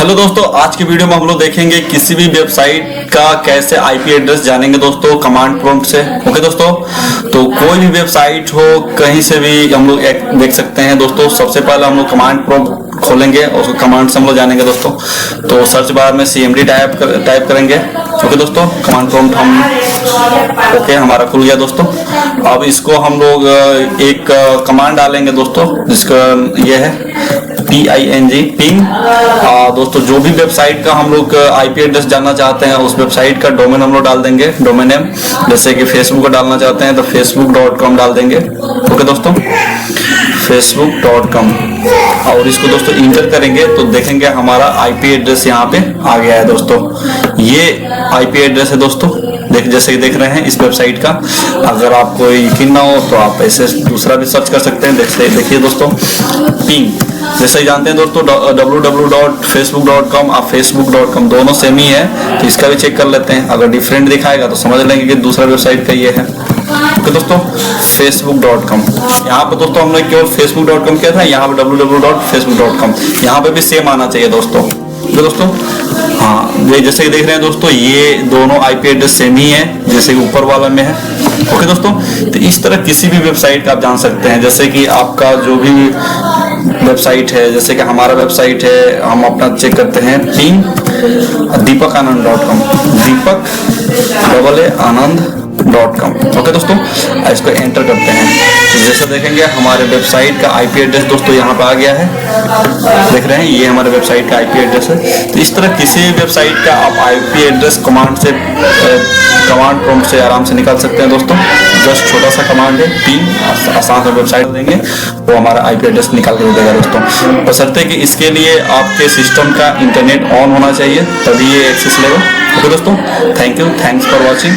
Hello दोस्तों, आज की वीडियो में हम लोग देखेंगे किसी भी वेबसाइट का कैसे आईपी एड्रेस जानेंगे दोस्तों कमांड प्रॉम्प्ट से। ओके दोस्तों, तो कोई भी वेबसाइट हो कहीं से भी हम लोग देख सकते हैं दोस्तों। सबसे पहले हम लोग कमांड प्रॉम्प्ट खोलेंगे और उसको कमांड से हम लोग जानेंगे दोस्तों। तो सर्च बार में cmd टाइप करेंगे। ओके दोस्तों, कमांड प्रॉम्प्ट ओके हमारा खुल गया दोस्तों। अब इसको हम लोग एक कमांड डालेंगे दोस्तों, जिसका ये है पिंग। दोस्तों जो भी वेबसाइट का हम लोग आईपी एड्रेस जानना चाहते हैं उस वेबसाइट का डोमेन हम लोग डाल देंगे, डोमेन नेम। जैसे कि फेसबुक को डालना चाहते हैं तो facebook.com डाल देंगे। ओके दोस्तों, facebook.com और इसको दोस्तों इंटर करेंगे तो देखेंगे हमारा आईपी एड्रेस यहाँ पे आ गया है दोस्तों। ये आईपी एड्रेस है दोस्तों, जैसे कि देख रहे हैं इस वेबसाइट का। अगर आपको यकीन ना हो तो आप ऐसे दूसरा भी सर्च कर सकते हैं। देखिए दोस्तों, पिंग जैसे ही जानते हैं दोस्तों www.facebook.com और facebook.com दोनों सेम ही है, तो इसका भी चेक कर लेते हैं। अगर डिफरेंट दिखाएगा तो समझ लेंगे कि दूसरा वेबसाइट का ये है। तो दोस्तों facebook.com, यहाँ पे दोस्तों हमने केवल facebook.com किया था, यहाँ पे www.facebook.com, यहाँ पे भी सेम आना चाहिए दोस्तों। तो दोस्तों हाँ, ये जैसे कि देख रहे हैं दोस्तों, ये दोनों आईपी एड्रेस सेम ही है जैसे कि ऊपर वाला में है। ओके दोस्तों, तो इस तरह किसी भी वेबसाइट का आप जान सकते हैं। जैसे कि आपका जो भी वेबसाइट है, जैसे कि हमारा वेबसाइट है, हम अपना चेक करते हैं पिंग deepakanand.com, deepak_anand.com। ओके दोस्तों, इसको एंटर करते हैं तो जैसे देखेंगे हमारे वेबसाइट का आईपी एड्रेस दोस्तों यहाँ पे आ गया है। देख रहे हैं ये हमारे वेबसाइट का आईपी एड्रेस है। तो इस तरह किसी भी वेबसाइट का आप आईपी एड्रेस कमांड प्रॉम्प्ट से आराम से निकाल सकते हैं दोस्तों। जस्ट छोटा सा कमांड है, पिंग, आसान से वेबसाइट देंगे वो हमारा आईपी एड्रेस निकाल के देगा दोस्तों। बशर्ते कि इसके लिए आपके सिस्टम का इंटरनेट ऑन होना चाहिए, तभी ये एक्सेस लेगा। ओके दोस्तों, thank you, thanks for watching.